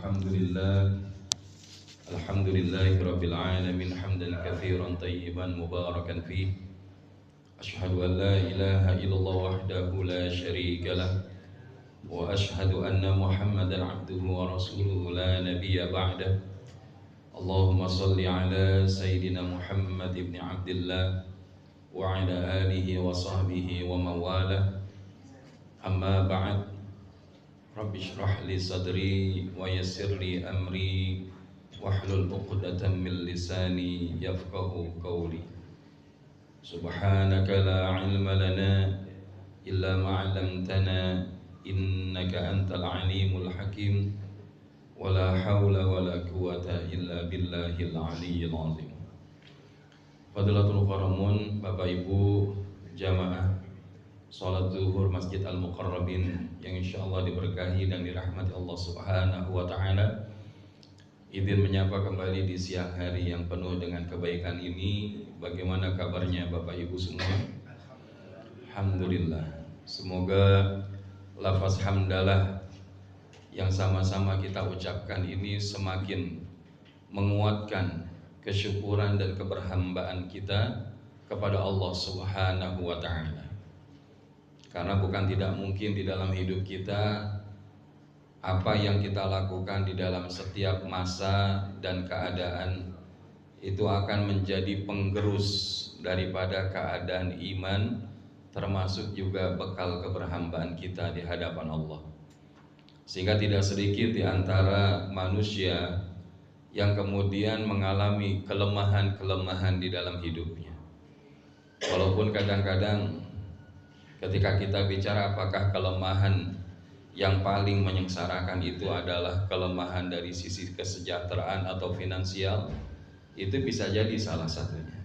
Alhamdulillahirabbil alamin hamdan katsiran tayyiban mubarakan fih. Asyhadu an la ilaha illallah wahdahu la syarika lah wa asyhadu anna Muhammadan abduhu wa rasuluhu la nabiyya ba'dah. Allahumma shalli ala sayyidina Muhammad ibn Abdillah wa ala alihi wa sahbihi wa mawalah. Amma ba'd. Rabbi shrah li sadri wa yassir li amri wahlul 'uqdatam min lisani yafqahu qawli. Subhanaka la 'ilma lana illa ma 'allamtana innaka antal 'alimul hakim. Wala haula wala quwata illa billahil 'aliyyil 'azim. Fadilatul qaramun, Bapak Ibu jamaah salat zuhur Masjid Al-Muqarrabin yang insyaallah diberkahi dan dirahmati Allah Subhanahu wa taala. Izin menyapa kembali di siang hari yang penuh dengan kebaikan ini. Bagaimana kabarnya Bapak Ibu semua? Alhamdulillah. Semoga lafaz hamdalah yang sama-sama kita ucapkan ini semakin menguatkan kesyukuran dan keberhambaan kita kepada Allah Subhanahu wa taala. Karena bukan tidak mungkin di dalam hidup kita apa yang kita lakukan di dalam setiap masa dan keadaan itu akan menjadi penggerus daripada keadaan iman, termasuk juga bekal keberhambaan kita di hadapan Allah. Sehingga tidak sedikit di antara manusia yang kemudian mengalami kelemahan-kelemahan di dalam hidupnya. Walaupun kadang-kadang ketika kita bicara apakah kelemahan yang paling menyengsarakan itu adalah kelemahan dari sisi kesejahteraan atau finansial, itu bisa jadi salah satunya.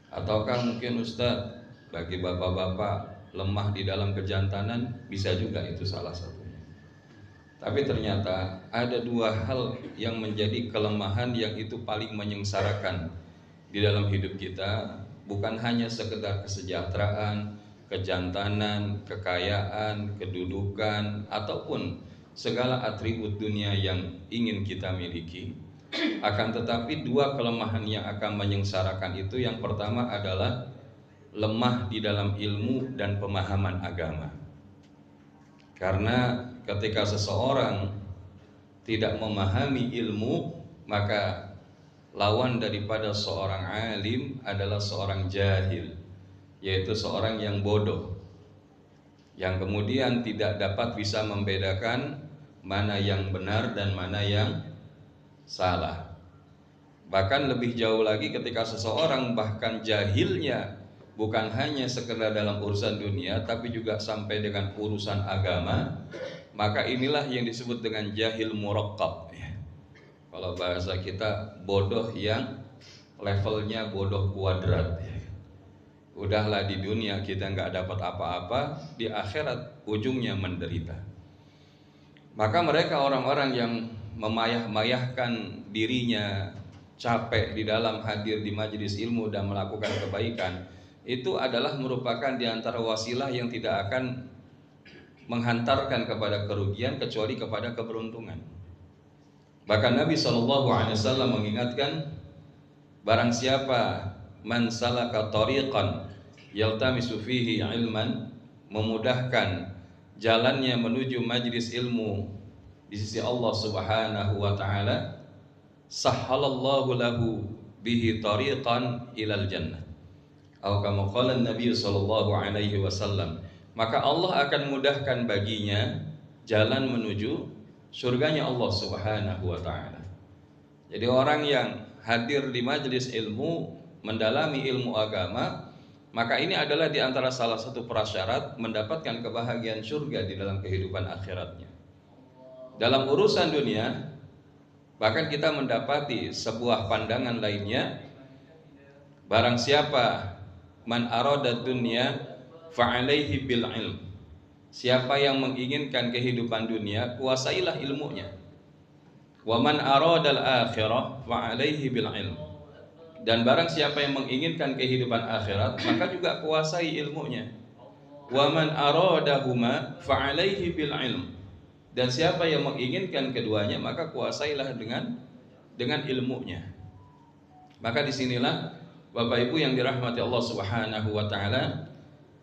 Ataukah mungkin Ustadz, bagi bapak-bapak lemah di dalam kejantanan, bisa juga itu salah satunya. Tapi ternyata ada dua hal yang menjadi kelemahan yang itu paling menyengsarakan di dalam hidup kita. Bukan hanya sekedar kesejahteraan, kejantanan, kekayaan, kedudukan, ataupun segala atribut dunia yang ingin kita miliki. Akan tetapi dua kelemahan yang akan menyengsarakan itu, yang pertama adalah lemah di dalam ilmu dan pemahaman agama. Karena ketika seseorang tidak memahami ilmu, maka lawan daripada seorang alim adalah seorang jahil, yaitu seorang yang bodoh, yang kemudian tidak dapat bisa membedakan mana yang benar dan mana yang salah. Bahkan lebih jauh lagi ketika seseorang bahkan jahilnya bukan hanya sekedar dalam urusan dunia, tapi juga sampai dengan urusan agama, maka inilah yang disebut dengan jahil murakkab. Kalau bahasa kita, bodoh yang levelnya bodoh kuadrat. Udahlah di dunia kita nggak dapat apa-apa, di akhirat ujungnya menderita. Maka mereka orang-orang yang memayah-mayahkan dirinya, capek di dalam hadir di majelis ilmu dan melakukan kebaikan, itu adalah merupakan di antara wasilah yang tidak akan menghantarkan kepada kerugian kecuali kepada keberuntungan. Bahkan Nabi SAW mengingatkan, barang siapa man salaka tariqan yaltamisu fihi ilman, memudahkan jalannya menuju majlis ilmu di sisi Allah Subhanahu wa taala, sahhalallahu lahu bihi tariqan ilal jannah. Atau kama qala Nabi sallallahu alaihi wasallam, maka Allah akan mudahkan baginya jalan menuju surganya Allah Subhanahu wa taala. Jadi orang yang hadir di majelis ilmu, mendalami ilmu agama, maka ini adalah di antara salah satu prasyarat mendapatkan kebahagiaan surga di dalam kehidupan akhiratnya. Dalam urusan dunia, bahkan kita mendapati sebuah pandangan lainnya, barang siapa man arada dunya fa'alaihi bil ilm. Siapa yang menginginkan kehidupan dunia, kuasailah ilmunya. Wa man aradal akhirah fa'alaihi bil ilm. Dan barang siapa yang menginginkan kehidupan akhirat, maka juga kuasai ilmunya. Wa man aradahuma fa'alaihi bil ilm. Dan siapa yang menginginkan keduanya, maka kuasailah dengan ilmunya. Maka disinilah Bapak Ibu yang dirahmati Allah Subhanahu wa taala,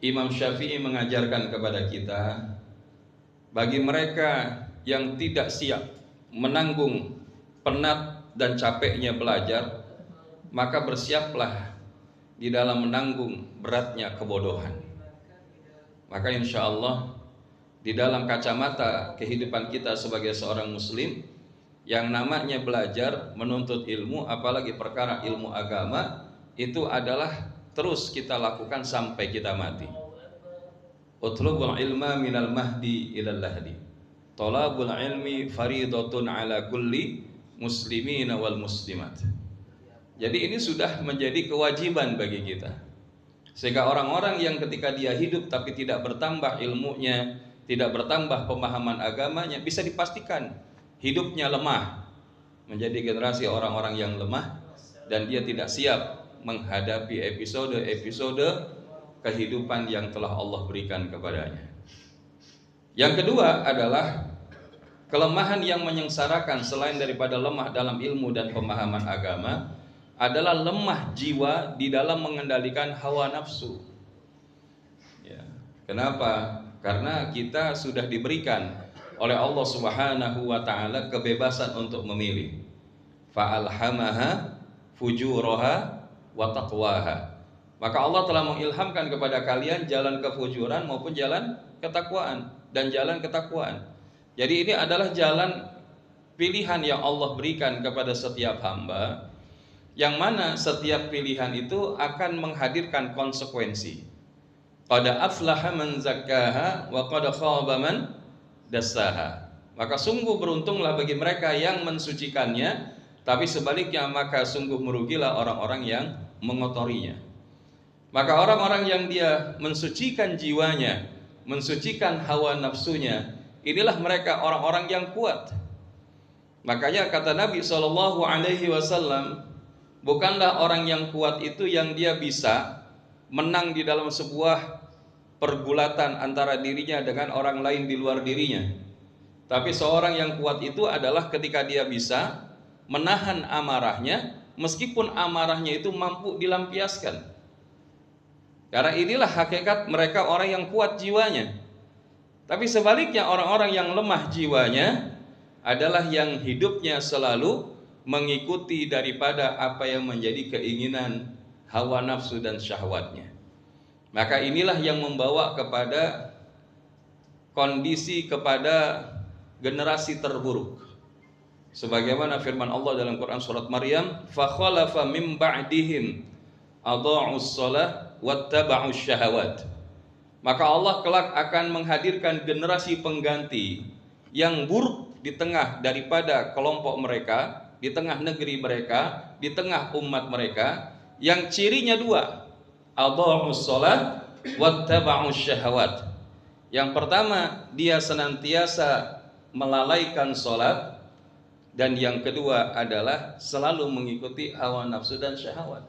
Imam Syafi'i mengajarkan kepada kita, bagi mereka yang tidak siap menanggung penat dan capeknya belajar, maka bersiaplah di dalam menanggung beratnya kebodohan. Maka insya Allah di dalam kacamata kehidupan kita sebagai seorang muslim, yang namanya belajar menuntut ilmu, apalagi perkara ilmu agama, itu adalah terus kita lakukan sampai kita mati. Utlubul ilma minal mahdi ilal lahdi. Talabul ilmi faridatun ala kulli muslimin wal muslimat. Jadi ini sudah menjadi kewajiban bagi kita. Sehingga orang-orang yang ketika dia hidup tapi tidak bertambah ilmunya, tidak bertambah pemahaman agamanya, bisa dipastikan hidupnya lemah, menjadi generasi orang-orang yang lemah, dan dia tidak siap menghadapi episode-episode kehidupan yang telah Allah berikan kepadanya. Yang kedua adalah kelemahan yang menyengsarakan selain daripada lemah dalam ilmu dan pemahaman agama, adalah lemah jiwa di dalam mengendalikan hawa nafsu. Ya. Kenapa? Karena kita sudah diberikan oleh Allah Subhanahu wa taala kebebasan untuk memilih. Fa'alhamaha fujuraha wa taqwaha. Maka Allah telah mengilhamkan kepada kalian jalan kefujuran maupun jalan ketakwaan dan jalan ketakwaan. Jadi ini adalah jalan pilihan yang Allah berikan kepada setiap hamba, yang mana setiap pilihan itu akan menghadirkan konsekuensi. Qad aflaha man zakkaha wa qad khaba man dassaha. Maka sungguh beruntunglah bagi mereka yang mensucikannya, tapi sebaliknya maka sungguh merugilah orang-orang yang mengotorinya. Maka orang-orang yang dia mensucikan jiwanya, mensucikan hawa nafsunya, inilah mereka orang-orang yang kuat. Makanya kata Nabi SAW, bukanlah orang yang kuat itu yang dia bisa menang di dalam sebuah pergulatan antara dirinya dengan orang lain di luar dirinya. Tapi seorang yang kuat itu adalah ketika dia bisa menahan amarahnya, meskipun amarahnya itu mampu dilampiaskan. Karena inilah hakikat mereka orang yang kuat jiwanya. Tapi sebaliknya orang-orang yang lemah jiwanya adalah yang hidupnya selalu mengikuti daripada apa yang menjadi keinginan hawa nafsu dan syahwatnya. Maka inilah yang membawa kepada kondisi, kepada generasi terburuk. Sebagaimana firman Allah dalam Quran surat Maryam, fa khalafa mim ba'dihim adha'us shalah wattaba'us syahawat. Maka Allah kelak akan menghadirkan generasi pengganti yang buruk di tengah daripada kelompok mereka, di tengah negeri mereka, di tengah umat mereka, yang cirinya dua, adha'us shalah wattaba'us syahawat. Yang pertama, dia senantiasa melalaikan sholat, dan yang kedua adalah selalu mengikuti hawa nafsu dan syahwat.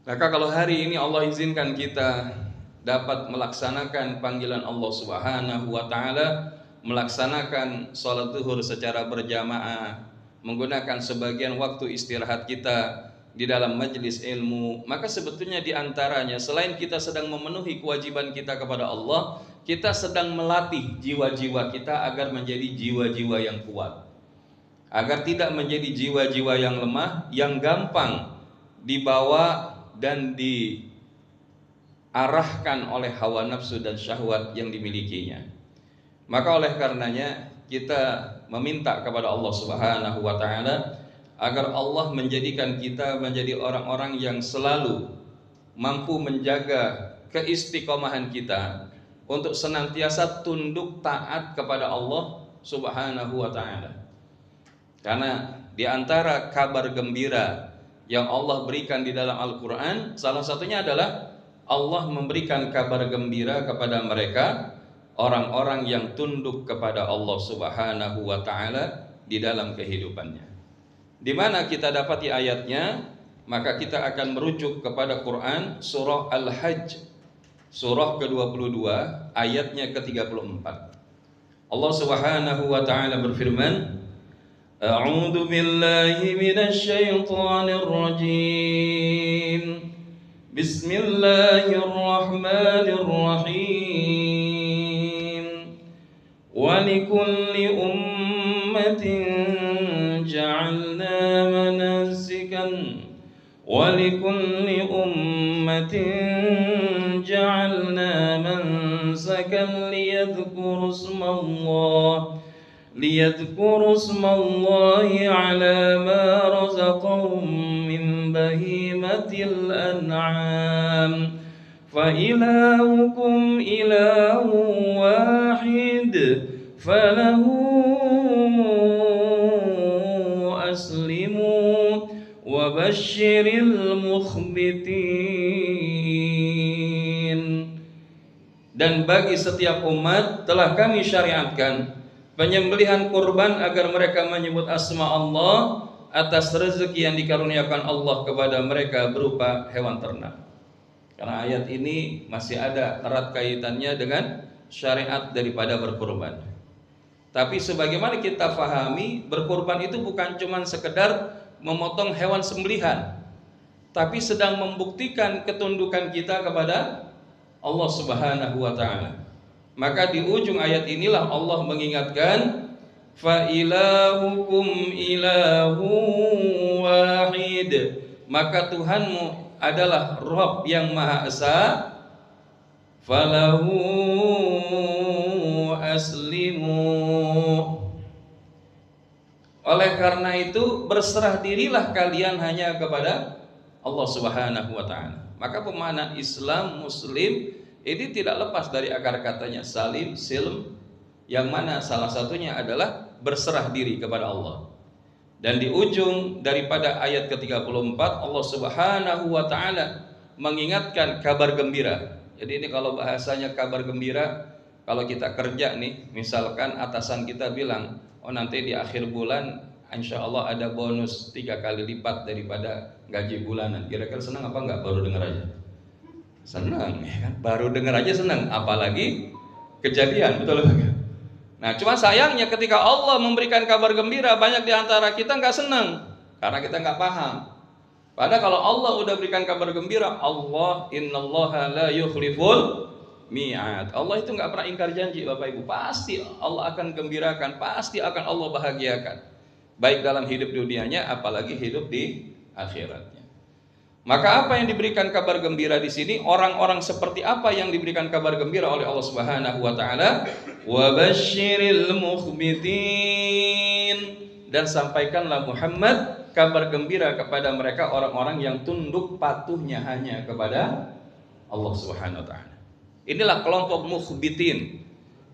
Maka kalau hari ini Allah izinkan kita dapat melaksanakan panggilan Allah Subhanahu wa taala, melaksanakan sholat zuhur secara berjamaah, menggunakan sebagian waktu istirahat kita di dalam majelis ilmu, maka sebetulnya diantaranya selain kita sedang memenuhi kewajiban kita kepada Allah, kita sedang melatih jiwa-jiwa kita agar menjadi jiwa-jiwa yang kuat, agar tidak menjadi jiwa-jiwa yang lemah, yang gampang dibawa dan diarahkan oleh hawa nafsu dan syahwat yang dimilikinya. Maka oleh karenanya kita meminta kepada Allah Subhanahu wa taala agar Allah menjadikan kita menjadi orang-orang yang selalu mampu menjaga keistiqomahan kita untuk senantiasa tunduk taat kepada Allah Subhanahu wa taala. Karena di antara kabar gembira yang Allah berikan di dalam Al-Quran, salah satunya adalah Allah memberikan kabar gembira kepada mereka orang-orang yang tunduk kepada Allah Subhanahu wa taala di dalam kehidupannya. Di mana kita dapati ayatnya, maka kita akan merujuk kepada Quran surah Al-Hajj, surah ke-22 ayatnya ke-34. Allah Subhanahu wa taala berfirman, A'udzu billahi minasy syaithanir rajim. Bismillahirrahmanirrahim. Wa likulli ummatin ja'alna manasikan ولكل أمة جعلنا منسكا ليذكروا اسم الله على ما رزقهم من بهيمة الأنعام فإلهكم إله واحد فله أسلموا Wabashiril mukhbitin. Dan bagi setiap umat telah kami syariatkan penyembelihan kurban agar mereka menyebut asma Allah atas rezeki yang dikaruniakan Allah kepada mereka berupa hewan ternak. Karena ayat ini masih ada erat kaitannya dengan syariat daripada berkurban. Tapi sebagaimana kita fahami, berkurban itu bukan cuma sekedar memotong hewan sembelihan, tapi sedang membuktikan ketundukan kita kepada Allah Subhanahu wa taala. Maka di ujung ayat inilah Allah mengingatkan, fa ilahukum ilahu wahid. Maka Tuhanmu adalah Rabb yang Maha Esa. Falahu aslimu. Oleh karena itu berserah dirilah kalian hanya kepada Allah Subhanahu wa taala. Maka pemahaman Islam Muslim ini tidak lepas dari akar katanya salim, silm, yang mana salah satunya adalah berserah diri kepada Allah. Dan di ujung daripada ayat ke-34 Allah Subhanahu wa taala mengingatkan kabar gembira. Jadi ini kalau bahasanya kabar gembira, kalau kita kerja nih, misalkan atasan kita bilang, oh nanti di akhir bulan insya Allah ada bonus 3 kali lipat daripada gaji bulanan. Kira-kira senang apa enggak? Baru dengar aja senang, ya kan? Baru dengar aja senang, apalagi kejadian, betul enggak? Nah cuma sayangnya ketika Allah memberikan kabar gembira, banyak diantara kita enggak senang karena kita enggak paham. Padahal kalau Allah udah berikan kabar gembira, Allah innallaha la yukhliful mi'ad. Allah itu nggak pernah ingkar janji, Bapak Ibu. Pasti Allah akan gembirakan, pasti akan Allah bahagiakan, baik dalam hidup dunianya, apalagi hidup di akhiratnya. Maka apa yang diberikan kabar gembira di sini? Orang-orang seperti apa yang diberikan kabar gembira oleh Allah Subhanahu wa taala? Wabashiril mukhbitin. Dan sampaikanlah Muhammad kabar gembira kepada mereka orang-orang yang tunduk patuhnya hanya kepada Allah Subhanahu wa taala. Inilah kelompok mukhbitin.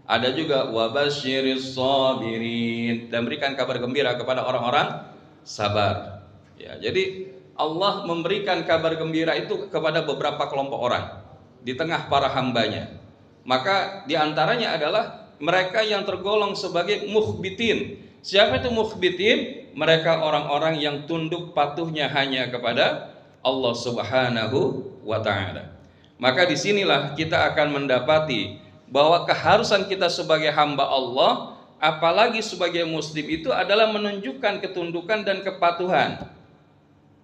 Ada juga wabasyiris sabirin, dan berikan kabar gembira kepada orang-orang sabar. Ya, jadi Allah memberikan kabar gembira itu kepada beberapa kelompok orang di tengah para hambanya. Maka diantaranya adalah mereka yang tergolong sebagai mukhbitin. Siapa itu mukhbitin? Mereka orang-orang yang tunduk patuhnya hanya kepada Allah Subhanahu wa taala. Maka disinilah kita akan mendapati bahwa keharusan kita sebagai hamba Allah, apalagi sebagai muslim, itu adalah menunjukkan ketundukan dan kepatuhan.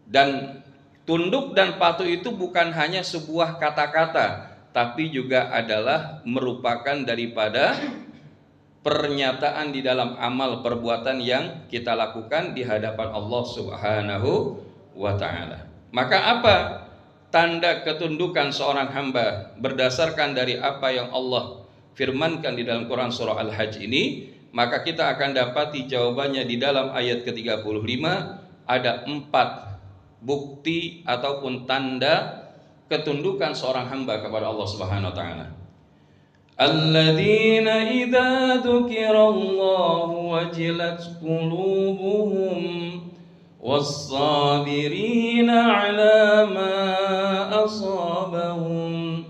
Dan tunduk dan patuh itu bukan hanya sebuah kata-kata, tapi juga adalah merupakan daripada pernyataan di dalam amal perbuatan yang kita lakukan di hadapan Allah Subhanahu wa taala. Maka apa tanda ketundukan seorang hamba berdasarkan dari apa yang Allah firmankan di dalam Quran surah Al-Hajj ini? Maka kita akan dapati jawabannya di dalam ayat ke-35. Ada 4 bukti ataupun tanda ketundukan seorang hamba kepada Allah Subhanahu wa taala. Alladzina idza dzukirallahu wajilat qulubuhum was-sabirina 'ala ma asabahum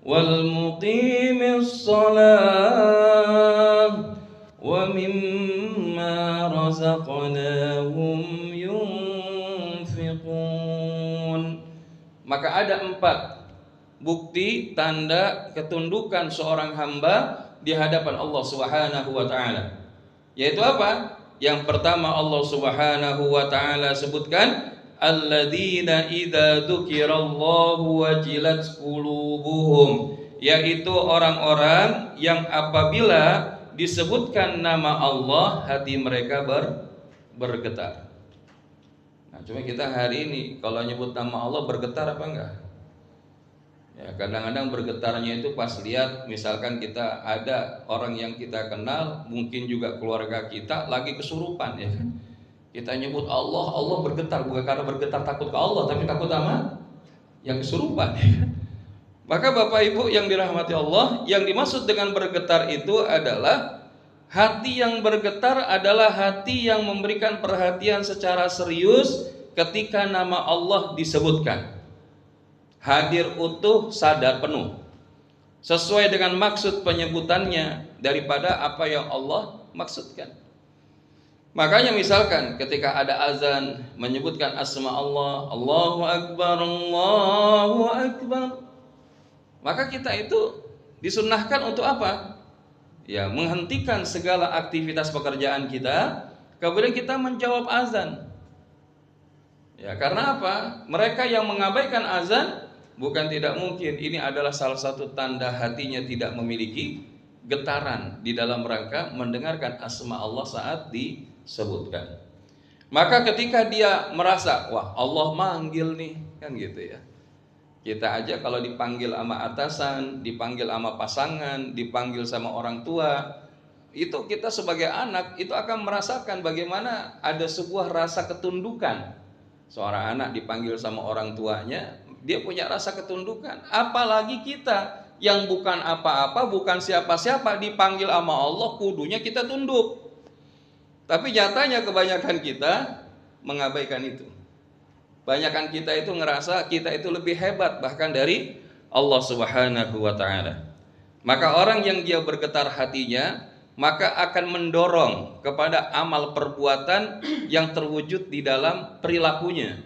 wal muqimis shalah wa mimma razaqnahum yunfiqun. Maka ada 4 bukti tanda ketundukan seorang hamba di hadapan Allah Subhanahu wa taala. Yaitu apa? Yang pertama Allah Subhanahu wa taala sebutkan alladzina idza dzukirallahu wajilat qulubuhum, yaitu orang-orang yang apabila disebutkan nama Allah hati mereka bergetar. Nah, cuma kita hari ini kalau nyebut nama Allah bergetar apa enggak? Ya, kadang-kadang bergetarnya itu pas lihat misalkan kita ada orang yang kita kenal, mungkin juga keluarga kita lagi kesurupan, ya kan? Kita nyebut Allah, Allah bergetar, bukan karena bergetar takut ke Allah, tapi takut sama yang kesurupan, ya kan? Maka Bapak Ibu yang dirahmati Allah, yang dimaksud dengan bergetar itu adalah hati yang bergetar adalah hati yang memberikan perhatian secara serius ketika nama Allah disebutkan. Hadir utuh, sadar penuh, sesuai dengan maksud penyebutannya daripada apa yang Allah maksudkan. Makanya misalkan ketika ada azan menyebutkan asma Allah, Allahu Akbar, Allahu Akbar, maka kita itu disunnahkan untuk apa? Ya, menghentikan segala aktivitas pekerjaan kita, kemudian kita menjawab azan. Ya, karena apa? Mereka yang mengabaikan azan bukan tidak mungkin ini adalah salah satu tanda hatinya tidak memiliki getaran di dalam rangka mendengarkan asma Allah saat disebutkan. Maka ketika dia merasa, wah Allah manggil nih, kan gitu ya. Kita aja kalau dipanggil sama atasan, dipanggil sama pasangan, dipanggil sama orang tua, itu kita sebagai anak itu akan merasakan bagaimana ada sebuah rasa ketundukan. Seorang anak dipanggil sama orang tuanya, dia punya rasa ketundukan. Apalagi kita yang bukan apa-apa, bukan siapa-siapa, dipanggil sama Allah, kudunya kita tunduk. Tapi nyatanya kebanyakan kita mengabaikan itu. Banyakan kita itu ngerasa kita itu lebih hebat bahkan dari Allah Subhanahu wa taala. Maka orang yang dia bergetar hatinya, maka akan mendorong kepada amal perbuatan yang terwujud di dalam perilakunya.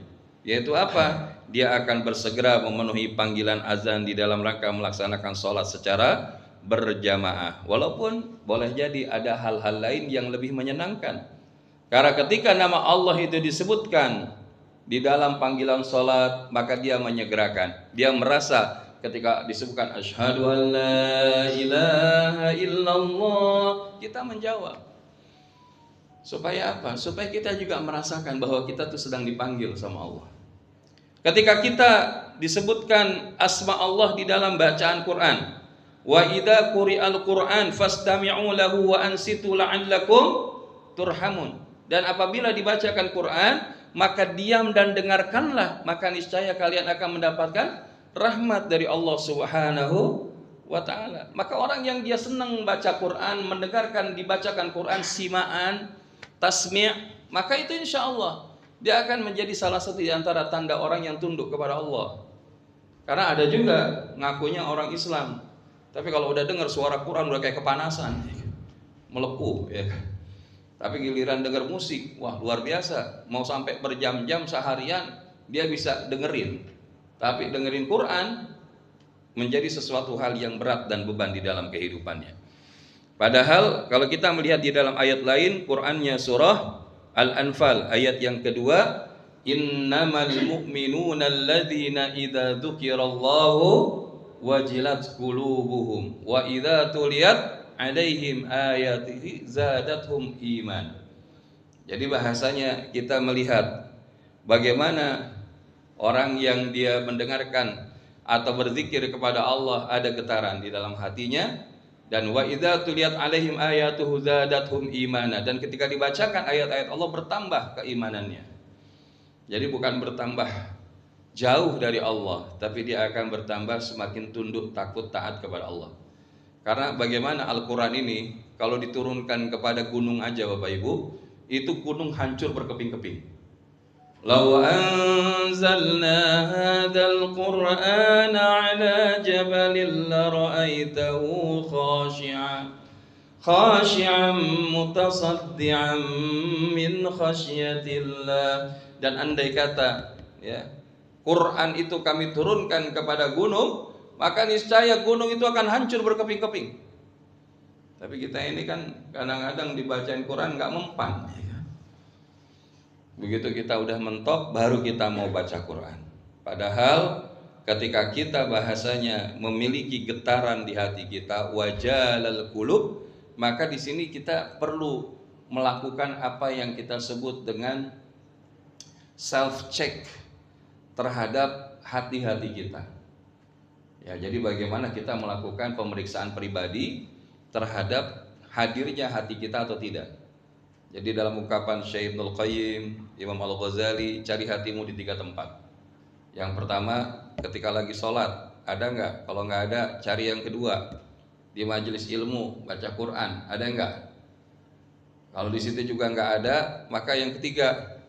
Yaitu apa? Dia akan bersegera memenuhi panggilan azan di dalam rangka melaksanakan sholat secara berjamaah. Walaupun boleh jadi ada hal-hal lain yang lebih menyenangkan. Karena ketika nama Allah itu disebutkan di dalam panggilan sholat, maka dia menyegerakan. Dia merasa ketika disebutkan asyhadu an la ilaha illallah, kita menjawab. Supaya apa? Supaya kita juga merasakan bahwa kita tuh sedang dipanggil sama Allah. Ketika kita disebutkan asma Allah di dalam bacaan Quran, wa idza quri'al Quran fastami'u lahu wa ansitu la'allakum turhamun. Dan apabila dibacakan Quran, maka diam dan dengarkanlah, maka niscaya kalian akan mendapatkan rahmat dari Allah Subhanahu wa taala. Maka orang yang dia senang baca Quran, mendengarkan dibacakan Quran, simaan, tasmi', maka itu insya Allah dia akan menjadi salah satu di antara tanda orang yang tunduk kepada Allah. Karena ada juga ngakunya orang Islam, tapi kalau udah dengar suara Quran udah kayak kepanasan, melepuh ya. Tapi giliran dengar musik, wah luar biasa, mau sampai berjam-jam seharian dia bisa dengerin. Tapi dengerin Quran menjadi sesuatu hal yang berat dan beban di dalam kehidupannya. Padahal kalau kita melihat di dalam ayat lain, Qurannya surah Al-Anfal ayat yang kedua, innamal mu'minuna alladzina idza dzukirallahu wajilat qulubuhum wa idza tuliyat alaihim ayatihi zadatuhum iman. Jadi bahasanya kita melihat bagaimana orang yang dia mendengarkan atau berzikir kepada Allah ada getaran di dalam hatinya. Dan wa idza tuliyat alaihim ayatuhu zadatuhum imana, dan ketika dibacakan ayat-ayat Allah bertambah keimanannya. Jadi bukan bertambah jauh dari Allah, tapi dia akan bertambah semakin tunduk, takut, taat kepada Allah. Karena bagaimana Al-Quran ini kalau diturunkan kepada gunung aja Bapak Ibu, itu gunung hancur berkeping-keping. Law anzalna hadzal qur'ana 'ala jabalin la ra'aitahu khashi'an mutasaddian min khasyatillah. Dan andai kata ya, Quran itu kami turunkan kepada gunung, maka niscaya gunung itu akan hancur berkeping-keping. Tapi kita ini kan kadang-kadang dibacain Quran nggak mempan. Begitu kita udah mentok, baru kita mau baca Quran. Padahal ketika kita bahasanya memiliki getaran di hati kita, wajalal qulub, maka di sini kita perlu melakukan apa yang kita sebut dengan self check terhadap hati-hati kita. Ya, jadi bagaimana kita melakukan pemeriksaan pribadi terhadap hadirnya hati kita atau tidak. Jadi dalam ungkapan Syekh Ibnul Qayyim, Imam Al-Ghazali, cari hatimu di 3 tempat. Yang pertama, ketika lagi sholat, ada enggak? Kalau enggak ada, cari yang kedua, di majelis ilmu, baca Quran, ada enggak? Kalau di situ juga enggak ada, maka yang ketiga,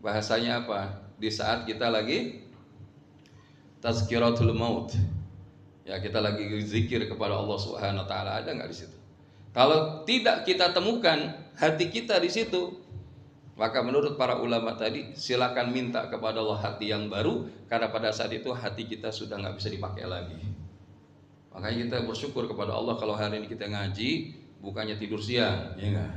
bahasanya apa? Di saat kita lagi tazkiratul maut, ya kita lagi zikir kepada Allah Subhanahu wa taala, ada enggak di situ? Kalau tidak kita temukan hati kita di situ, maka menurut para ulama tadi, silakan minta kepada Allah hati yang baru, karena pada saat itu hati kita sudah nggak bisa dipakai lagi. Makanya kita bersyukur kepada Allah kalau hari ini kita ngaji, bukannya tidur siang, ya enggak?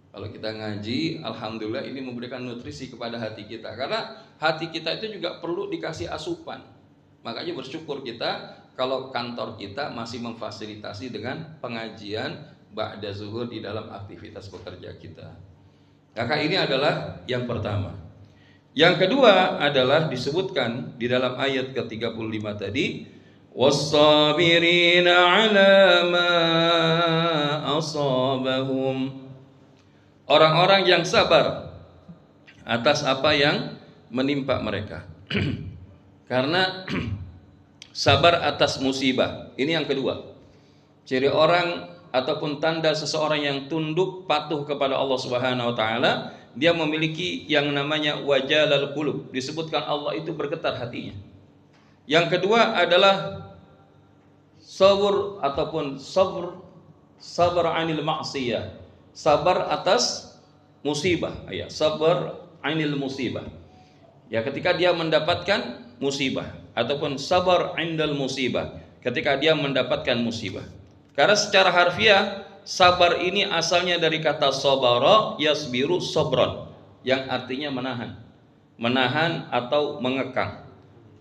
Kalau kita ngaji, alhamdulillah ini memberikan nutrisi kepada hati kita, karena hati kita itu juga perlu dikasih asupan. Makanya bersyukur kita kalau kantor kita masih memfasilitasi dengan pengajian ba'da zuhur di dalam aktivitas bekerja kita. Maka ini adalah yang pertama. Yang kedua adalah disebutkan di dalam ayat ke-35 tadi, was-sabirina 'ala ma asabahum. Orang-orang yang sabar atas apa yang menimpa mereka. Karena sabar atas musibah. Ini yang kedua. Ciri orang ataupun tanda seseorang yang tunduk patuh kepada Allah Subhanahu wa taala, dia memiliki yang namanya wajalal qulub. Disebutkan Allah itu bergetar hatinya. Yang kedua adalah sabr ataupun sabar anil ma'siyah. Sabar atas musibah, ya, sabar anil musibah. Ya, ketika dia mendapatkan musibah ataupun sabar indal musibah, ketika dia mendapatkan musibah. Karena secara harfiah sabar ini asalnya dari kata sabara yasbiru sabron, yang artinya menahan. Menahan atau mengekang.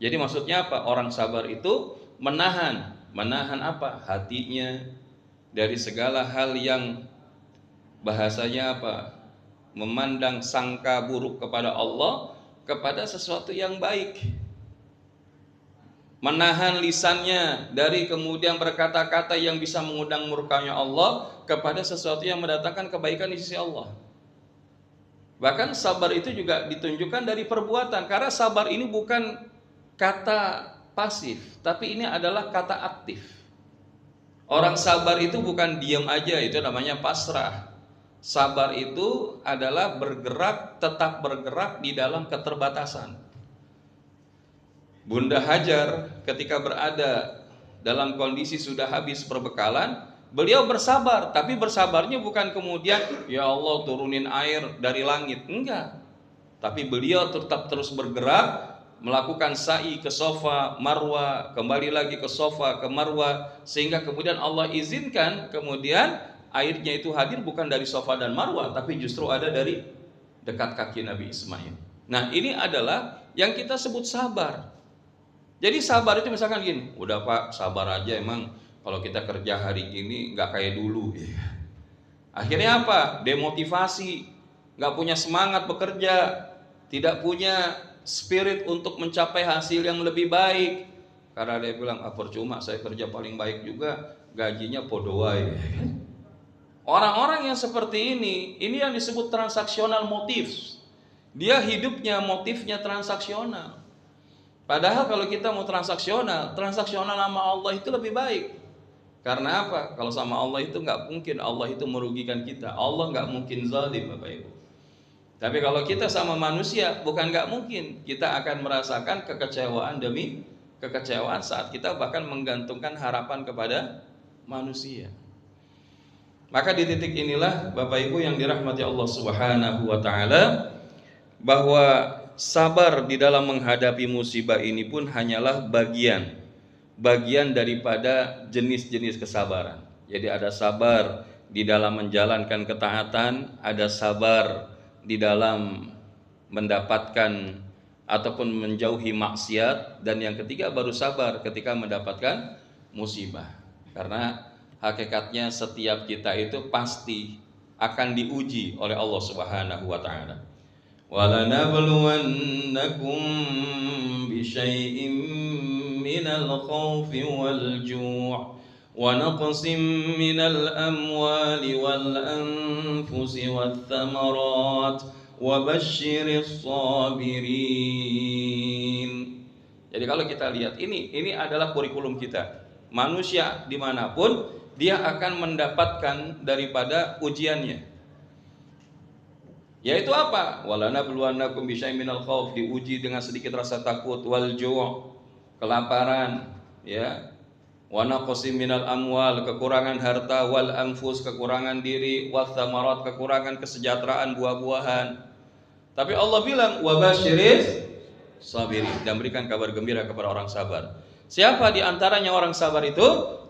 Jadi maksudnya apa? Orang sabar itu menahan. Menahan apa? Hatinya dari segala hal yang bahasanya apa? Memandang sangka buruk kepada Allah kepada sesuatu yang baik. Menahan lisannya dari kemudian berkata-kata yang bisa mengundang murkanya Allah kepada sesuatu yang mendatangkan kebaikan di sisi Allah. Bahkan sabar itu juga ditunjukkan dari perbuatan, karena sabar ini bukan kata pasif, tapi ini adalah kata aktif. Orang sabar itu bukan diam aja, itu namanya pasrah. Sabar itu adalah bergerak, tetap bergerak di dalam keterbatasan. Bunda Hajar ketika berada dalam kondisi sudah habis perbekalan, beliau bersabar, tapi bersabarnya bukan kemudian ya Allah turunin air dari langit, enggak. Tapi beliau tetap terus bergerak, melakukan sa'i ke Safa, Marwa, kembali lagi ke Safa, ke Marwa, sehingga kemudian Allah izinkan kemudian airnya itu hadir bukan dari Safa dan Marwa, tapi justru ada dari dekat kaki Nabi Ismail. Nah, ini adalah yang kita sebut sabar. Jadi sabar itu misalkan gini, udah Pak sabar aja, emang kalau kita kerja hari ini nggak kayak dulu. Akhirnya apa? Demotivasi, nggak punya semangat bekerja, tidak punya spirit untuk mencapai hasil yang lebih baik. Karena dia bilang, percuma saya kerja paling baik juga, gajinya podoai. Orang-orang yang seperti ini yang disebut transaksional motif. Dia hidupnya motifnya transaksional. Padahal kalau kita mau transaksional sama Allah itu lebih baik. Karena apa? Kalau sama Allah itu nggak mungkin Allah itu merugikan kita. Allah nggak mungkin zalim, Bapak Ibu. Tapi kalau kita sama manusia, bukan nggak mungkin. Kita akan merasakan kekecewaan demi kekecewaan saat kita bahkan menggantungkan harapan kepada manusia. Maka di titik inilah Bapak Ibu yang dirahmati Allah Subhanahu wa taala, bahwa sabar di dalam menghadapi musibah ini pun hanyalah bagian bagian daripada jenis-jenis kesabaran. Jadi ada sabar di dalam menjalankan ketaatan, ada sabar di dalam mendapatkan ataupun menjauhi maksiat, dan yang ketiga baru sabar ketika mendapatkan musibah. Karena hakikatnya setiap kita itu pasti akan diuji oleh Allah Subhanahu wa taala. وَلَنَبْلُوَنَّكُمْ بِشَيْءٍ مِّنَ الْخَوْفِ وَالْجُوعِ وَنَقْصٍ مِّنَ الْأَمْوَالِ وَالْأَنفُسِ وَالثَّمَرَاتِ وَبَشِّرِ الصَّابِرِينَ. Jadi kalau kita lihat ini adalah kurikulum kita. Manusia dimanapun dia akan mendapatkan daripada ujiannya. Yaitu apa? Walanabluwannakum bisyai'in minal khauf, diuji dengan sedikit rasa takut, wal ju', kelaparan, ya. Wa naqsim minal amwal, kekurangan harta, wal anfus, kekurangan diri, wath thamarat, kekurangan kesejahteraan buah-buahan. Tapi Allah bilang wa basyiris sabirin, dan berikan kabar gembira kepada orang sabar. Siapa di antaranya orang sabar itu?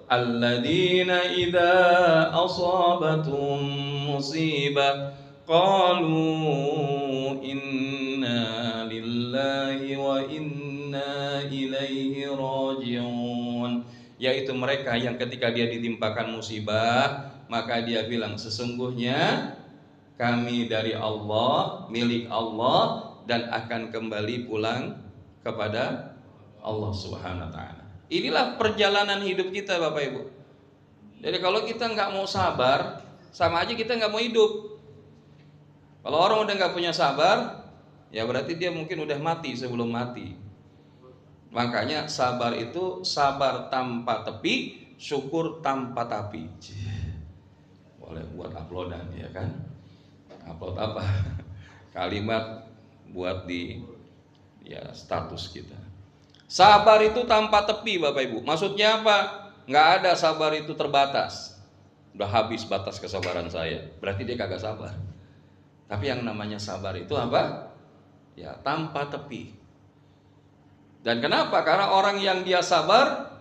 Alladzina idza asabatum musibah qalu inna lillahi wa inna ilaihi raji'un. Yaitu mereka yang ketika dia ditimpakan musibah, maka dia bilang sesungguhnya kami dari Allah, milik Allah, dan akan kembali pulang kepada Allah Subhanahu wa taala. Inilah perjalanan hidup kita, Bapak Ibu. Jadi kalau kita nggak mau sabar, sama aja kita nggak mau hidup. Kalau orang udah nggak punya sabar, ya berarti dia mungkin udah mati sebelum mati. Makanya sabar itu sabar tanpa tepi, syukur tanpa tapi. Boleh buat uploadan, ya kan? Upload apa? Kalimat buat di status kita. Sabar itu tanpa tepi, Bapak Ibu. Maksudnya apa? Nggak ada sabar itu terbatas. Udah habis batas kesabaran saya, berarti dia kagak sabar. Tapi yang namanya sabar itu apa? Ya, tanpa tepi. Dan kenapa? Karena orang yang dia sabar,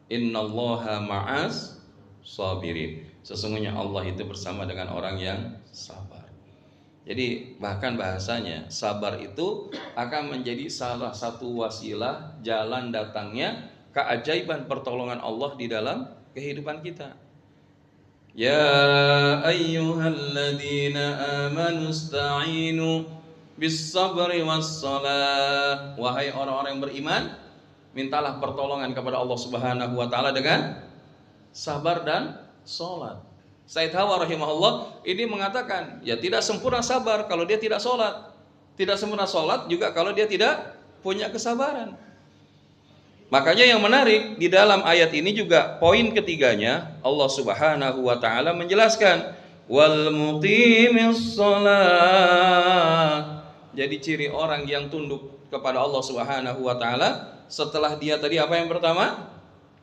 innallaha ma'as sabirin. Sesungguhnya Allah itu bersama dengan orang yang sabar. Jadi bahkan bahasanya sabar itu akan menjadi salah satu wasilah jalan datangnya keajaiban pertolongan Allah di dalam kehidupan kita. Ya ayyuhalladzina amanu ista'inu bis-sabri was-shalah. Wahai orang-orang yang beriman, mintalah pertolongan kepada Allah Subhanahu wa taala dengan sabar dan salat. Said Hawa rahimahullah ini mengatakan, ya tidak sempurna sabar kalau dia tidak salat. Tidak sempurna salat juga kalau dia tidak punya kesabaran. Makanya yang menarik di dalam ayat ini juga poin ketiganya Allah Subhanahu wa taala menjelaskan wal muqimis shalah. Jadi ciri orang yang tunduk kepada Allah Subhanahu wa taala setelah dia tadi apa yang pertama?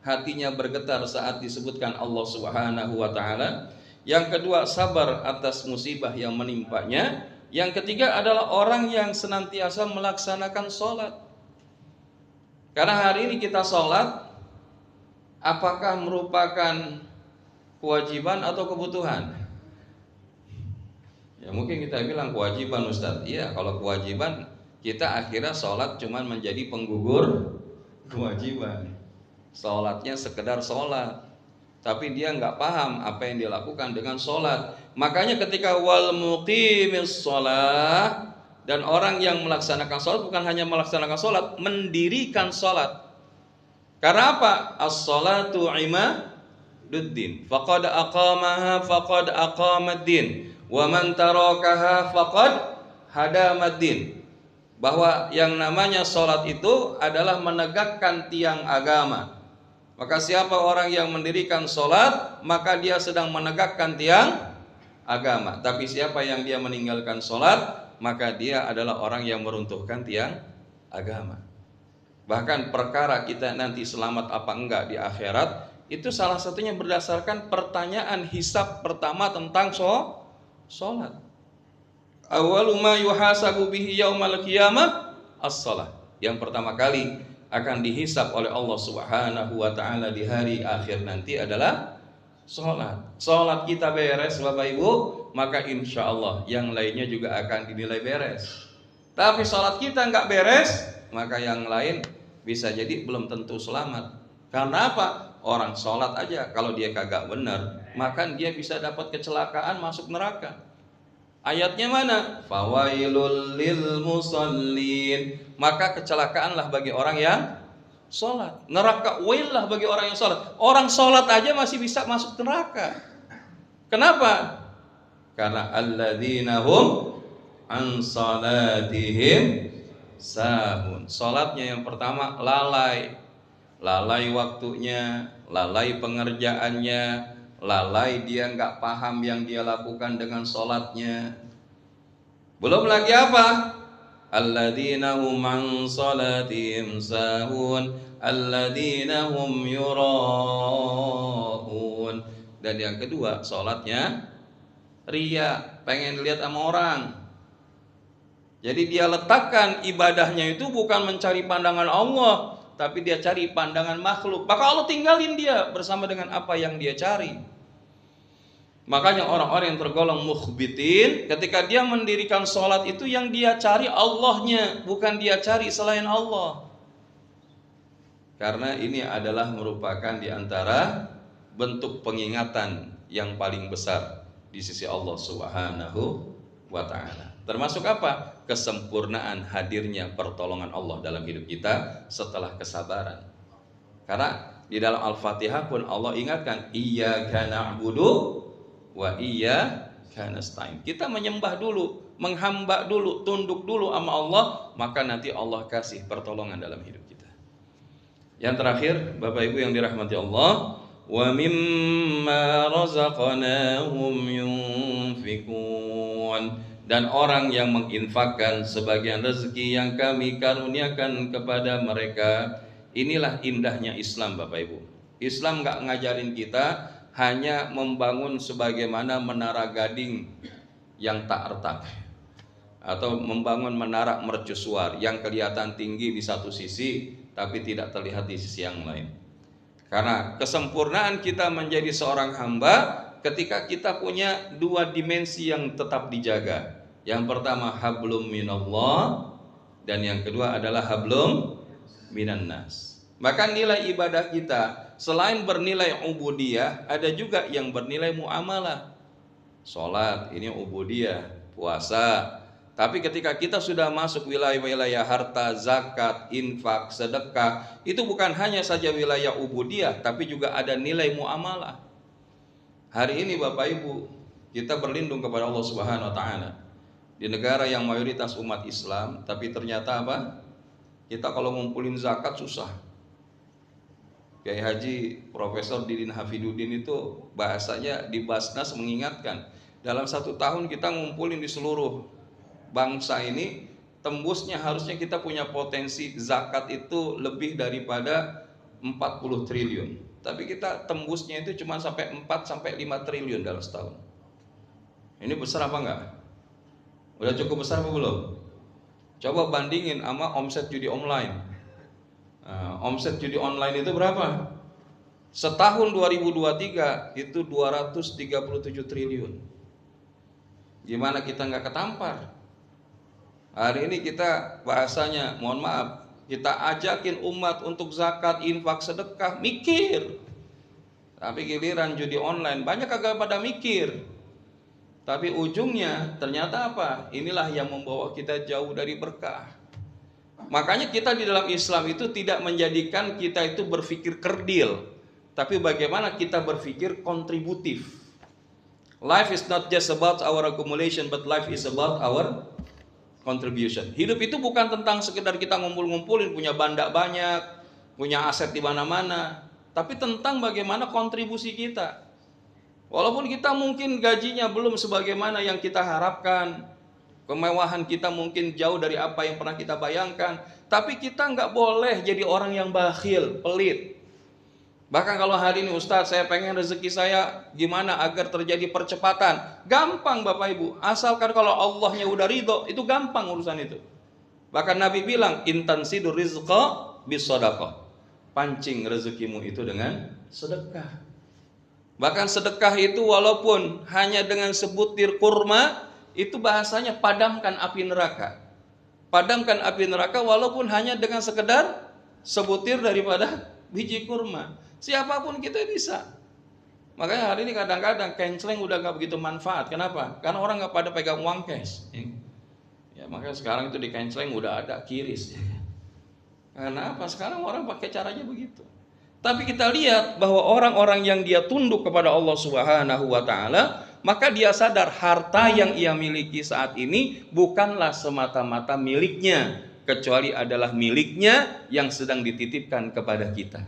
Hatinya bergetar saat disebutkan Allah Subhanahu wa taala. Yang kedua, sabar atas musibah yang menimpanya. Yang ketiga adalah orang yang senantiasa melaksanakan sholat. Karena hari ini kita sholat, apakah merupakan kewajiban atau kebutuhan? Ya mungkin kita bilang kewajiban, Ustaz. Iya, kalau kewajiban kita akhirnya sholat cuman menjadi penggugur kewajiban. Sholatnya sekedar sholat, tapi dia nggak paham apa yang dia lakukan dengan sholat. Makanya ketika wal muqimis sholat, dan orang yang melaksanakan sholat bukan hanya melaksanakan sholat, mendirikan sholat. Karena apa? As-sholatu imaduddin. Faqad aqamaha faqad aqamaddin. Wa man tarakaha faqad hadamaddin. Bahwa yang namanya sholat itu adalah menegakkan tiang agama. Maka siapa orang yang mendirikan sholat, maka dia sedang menegakkan tiang agama. Tapi siapa yang dia meninggalkan sholat, maka dia adalah orang yang meruntuhkan tiang agama. Bahkan perkara kita nanti selamat apa enggak di akhirat, itu salah satunya berdasarkan pertanyaan hisab pertama tentang sholat. Awwalu ma yuhasabu bihi yaumal qiyamah as-shalah. Yang pertama kali akan dihisap oleh Allah Subhanahu wa taala di hari akhir nanti adalah sholat. Sholat kita beres Bapak Ibu, maka insya Allah yang lainnya juga akan dinilai beres. Tapi sholat kita nggak beres, maka yang lain bisa jadi belum tentu selamat. Karena apa? Orang sholat aja kalau dia kagak benar, maka dia bisa dapat kecelakaan masuk neraka. Ayatnya mana? Fawailul lil musallin. Maka kecelakaanlah bagi orang yang sholat. Neraka waillah bagi orang yang sholat. Orang sholat aja masih bisa masuk neraka. Kenapa? Karena alladzina hum an salatihim sahun. Sholatnya yang pertama lalai. Lalai waktunya, lalai pengerjaannya, lalai dia nggak paham yang dia lakukan dengan sholatnya. Belum lagi apa? Alladzina hum an salatihim sahun, alladzina hum yura'un. Dan yang kedua, sholatnya ria, pengen dilihat sama orang. Jadi dia letakkan ibadahnya itu bukan mencari pandangan Allah, tapi dia cari pandangan makhluk. Maka Allah tinggalin dia bersama dengan apa yang dia cari. Makanya orang-orang yang tergolong mukhbitin, ketika dia mendirikan sholat itu yang dia cari Allahnya, bukan dia cari selain Allah. Karena ini adalah merupakan diantara bentuk pengingatan yang paling besar di sisi Allah Subhanahu wa ta'ala. Termasuk apa? Kesempurnaan hadirnya pertolongan Allah dalam hidup kita setelah kesabaran. Karena di dalam Al-Fatihah pun Allah ingatkan, iyyaka na'budu wa iyyaka nasta'in. Kita menyembah dulu, menghamba dulu, tunduk dulu sama Allah, maka nanti Allah kasih pertolongan dalam hidup kita. Yang terakhir, Bapak Ibu yang dirahmati Allah, wa mimma razaqnahum yunfikun. Dan orang yang menginfakkan sebagian rezeki yang kami karuniakan kepada mereka. Inilah indahnya Islam Bapak Ibu. Islam gak ngajarin kita hanya membangun sebagaimana menara gading yang tak retak, atau membangun menara mercusuar yang kelihatan tinggi di satu sisi tapi tidak terlihat di sisi yang lain. Karena kesempurnaan kita menjadi seorang hamba ketika kita punya dua dimensi yang tetap dijaga. Yang pertama hablum minallah, dan yang kedua adalah hablum minan nas. Maka nilai ibadah kita selain bernilai ubudiyah, ada juga yang bernilai muamalah. Sholat ini ubudiyah, puasa. Tapi ketika kita sudah masuk wilayah-wilayah harta, zakat, infak, sedekah, itu bukan hanya saja wilayah ubudiyah, tapi juga ada nilai muamalah. Hari ini Bapak Ibu, kita berlindung kepada Allah Subhanahu wa taala di negara yang mayoritas umat Islam, tapi ternyata apa? Kita kalau ngumpulin zakat susah. Kiai Haji Profesor Didin Hafidudin itu bahasanya di Basnas mengingatkan, dalam 1 tahun kita ngumpulin di seluruh bangsa ini, tembusnya harusnya kita punya potensi zakat itu lebih daripada 40 triliun. Tapi kita tembusnya itu cuma sampai 4-5 triliun dalam setahun. Ini besar apa enggak? Udah cukup besar apa belum? Coba bandingin sama omset judi online. Omset judi online itu berapa? Setahun 2023 itu 237 triliun. Gimana kita nggak ketampar? Hari ini kita bahasanya, mohon maaf, kita ajakin umat untuk zakat, infak, sedekah, mikir. Tapi giliran judi online banyak kagak pada mikir. Tapi ujungnya ternyata apa? Inilah yang membawa kita jauh dari berkah. Makanya kita di dalam Islam itu tidak menjadikan kita itu berpikir kerdil, tapi bagaimana kita berpikir kontributif. Life is not just about our accumulation, but life is about our contribution. Hidup itu bukan tentang sekedar kita ngumpul-ngumpulin, punya banda banyak, punya aset di mana-mana, tapi tentang bagaimana kontribusi kita. Walaupun kita mungkin gajinya belum sebagaimana yang kita harapkan, kemewahan kita mungkin jauh dari apa yang pernah kita bayangkan, tapi kita nggak boleh jadi orang yang bakhil, pelit. Bahkan kalau hari ini Ustadz, saya pengen rezeki saya gimana agar terjadi percepatan, gampang Bapak Ibu, asalkan kalau Allahnya udah ridho, itu gampang urusan itu. Bahkan Nabi bilang, intansidur rizqa bisadaqah. Pancing rezekimu itu dengan sedekah. Bahkan sedekah itu walaupun hanya dengan sebutir kurma, itu bahasanya padamkan api neraka. Padamkan api neraka walaupun hanya dengan sekedar sebutir daripada biji kurma. Siapapun kita bisa. Makanya hari ini kadang-kadang canceling udah gak begitu manfaat. Kenapa? Karena orang gak pada pegang uang cash. Ya, makanya sekarang itu di canceling udah ada kiris. Karena apa? Sekarang orang pakai caranya begitu. Tapi kita lihat bahwa orang-orang yang dia tunduk kepada Allah Subhanahu wa taala, maka dia sadar harta yang ia miliki saat ini bukanlah semata-mata miliknya, kecuali adalah miliknya yang sedang dititipkan kepada kita.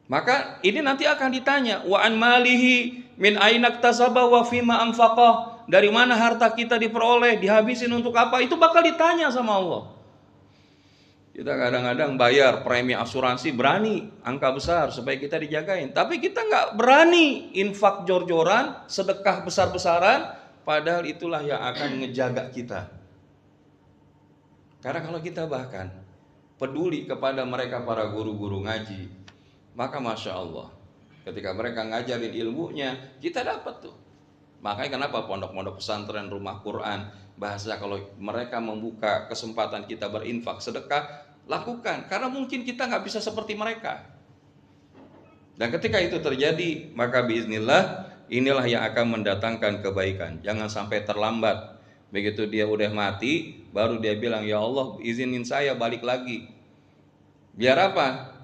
Maka ini nanti akan ditanya, wa an malihi min aina iktasaba wa fima anfaqah. Dari mana harta kita diperoleh, dihabisin untuk apa? Itu bakal ditanya sama Allah. Kita kadang-kadang bayar premi asuransi berani, angka besar supaya kita dijagain. Tapi kita nggak berani infak jor-joran, sedekah besar-besaran, padahal itulah yang akan ngejaga kita. Karena kalau kita bahkan peduli kepada mereka para guru-guru ngaji, maka Masya Allah, ketika mereka ngajarin ilmunya, kita dapat tuh. Makanya kenapa pondok-pondok pesantren, rumah Quran, bahasa kalau mereka membuka kesempatan kita berinfak, sedekah, lakukan. Karena mungkin kita nggak bisa seperti mereka. Dan ketika itu terjadi, maka biiznillah, inilah yang akan mendatangkan kebaikan. Jangan sampai terlambat. Begitu dia udah mati, baru dia bilang, ya Allah izinin saya balik lagi. Biar apa?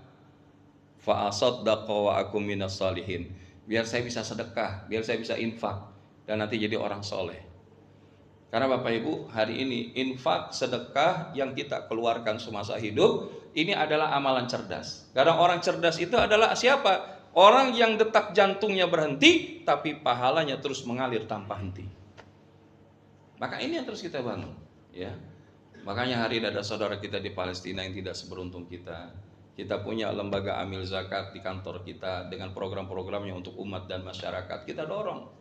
Fa'asaddaqa wa akum minas salihin. Biar saya bisa sedekah, biar saya bisa infak, dan nanti jadi orang soleh. Karena Bapak Ibu, hari ini infak, sedekah yang kita keluarkan semasa hidup, ini adalah amalan cerdas. Karena orang cerdas itu adalah siapa? Orang yang detak jantungnya berhenti, tapi pahalanya terus mengalir tanpa henti. Maka ini yang terus kita bangun, ya. Makanya hari ini ada saudara kita di Palestina yang tidak seberuntung kita. Kita punya lembaga amil zakat di kantor kita dengan program-programnya untuk umat dan masyarakat. Kita dorong.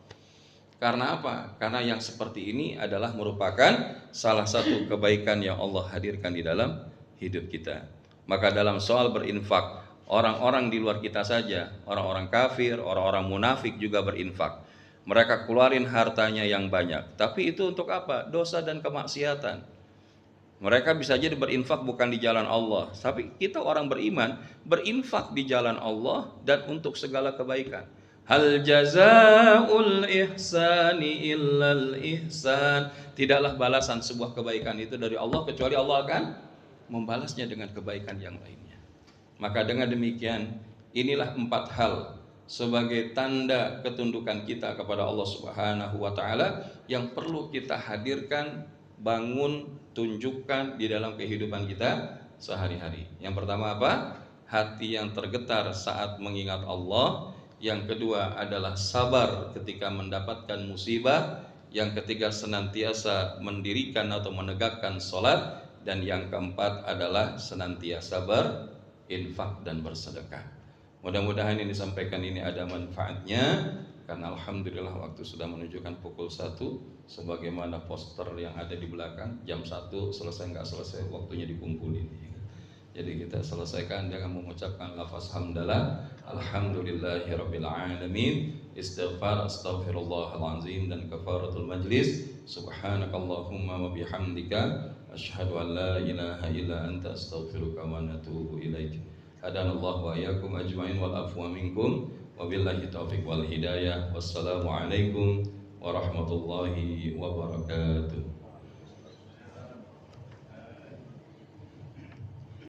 Karena apa? Karena yang seperti ini adalah merupakan salah satu kebaikan yang Allah hadirkan di dalam hidup kita. Maka dalam soal berinfak, orang-orang di luar kita saja, orang-orang kafir, orang-orang munafik juga berinfak. Mereka keluarin hartanya yang banyak. Tapi itu untuk apa? Dosa dan kemaksiatan. Mereka bisa jadi berinfak bukan di jalan Allah, tapi kita orang beriman berinfak di jalan Allah dan untuk segala kebaikan. Hal jazaa'ul ihsani illal ihsan. Tidaklah balasan sebuah kebaikan itu dari Allah kecuali Allah akan membalasnya dengan kebaikan yang lainnya. Maka dengan demikian, inilah 4 hal sebagai tanda ketundukan kita kepada Allah Subhanahu wa taala yang perlu kita hadirkan, bangun, tunjukkan di dalam kehidupan kita sehari-hari. Yang pertama apa? Hati yang tergetar saat mengingat Allah. Yang kedua adalah sabar ketika mendapatkan musibah. Yang ketiga senantiasa mendirikan atau menegakkan sholat. Dan yang keempat adalah senantiasa berinfak dan bersedekah. Mudah-mudahan yang disampaikan ini ada manfaatnya. Karena alhamdulillah waktu sudah menunjukkan pukul 1, sebagaimana poster yang ada di belakang. Jam 1 selesai nggak selesai, waktunya dikumpulin. Jadi kita selesaikan dengan mengucapkan lafaz hamdalah, alhamdulillahirabbil alamin, istighfar, astaghfirullahalazim, dan kafaratul majlis. Subhanakallahumma wa bihamdika asyhadu an la ilaha illa anta astaghfiruka wa atubu ilaik. Hadanallahu wa iyyakum ajmain wal afwa minkum. Wabillahi taufiq wal hidayah. Wassalamualaikum warahmatullahi wabarakatuh.